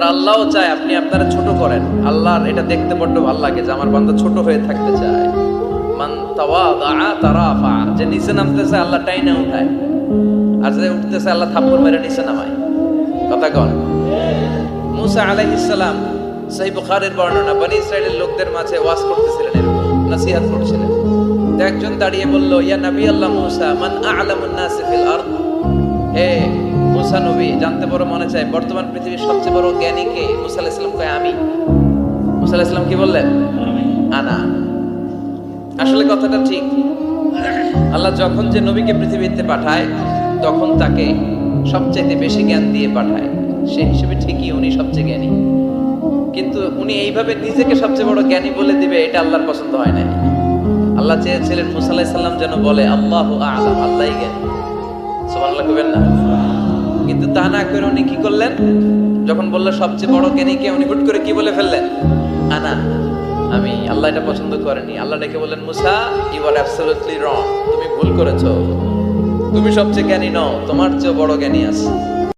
আর আল্লাহও চায় আপনি আপনারা ছোট করেন। আল্লাহর এটা দেখতে বড্ড ভালো লাগে যে আমার বান্দা ছোট হয়ে থাকতে চায়। মান তাওয়াদা তারাফা, যে নিচে নামতেছে আল্লাহ টাইনা উঠায়, আর যে উঠতেছে আল্লাহ থাপ্পড় মেরে নিচে নামায়। কথা কন। মুসা আলাইহিস সালাম, সহিহ বুখারীর বর্ণনা, বনি ইসরাইলের লোকদের মাঝে ওয়াজ করতেছিলেন, এরকম নসিহত করছিলেন। তো একজন দাঁড়িয়ে বলল, ইয়া নবী আল্লাহ মুসা, মান আ'লামুন নাস ফিল আরদ। হে মুসা নবী, জানতে বড় মনে চায় বর্তমান পৃথিবীর সবচেয়ে বড় জ্ঞানী কে? মুসা আলাইহিস সালাম কয় আমি। মুসা আলাইহিস সালাম কি বললেন? আনা। আসলে কথাটা ঠিক। আল্লাহ যখন যে নবীকে পৃথিবীতে পাঠায় তখন তাকে সবচেয়ে বেশি জ্ঞান দিয়ে পাঠায়, সেই হিসেবে ঠিকই উনি সবচেয়ে জ্ঞানী। কিন্তু উনি এইভাবে নিজেকে সবচেয়ে বড় জ্ঞানী বলে দিবে, এটা আল্লাহর পছন্দ হয় না। আল্লাহ চেয়েছিলেন মুসা আলাইহিস সালাম যেন বলে আল্লাহু আ'লাম, আল্লাহই জ্ঞানী। সুবহানাল্লাহ কইবেন না? কিন্তু তা না করে উনি কি করলেন? যখন বললো সবচেয়ে বড় জ্ঞানী কে, উনি হুট করে কি বলে ফেললেন? আনা, আমি। আল্লাহ এটা পছন্দ করেনি। আল্লাহ ডেকে বললেন, মুসা, ইউ আর অ্যাবসলিউটলি রং, তুমি ভুল করেছো। তুমি সবচেয়ে জ্ঞানী নও, তোমার চেয়ে বড় জ্ঞানী আছে।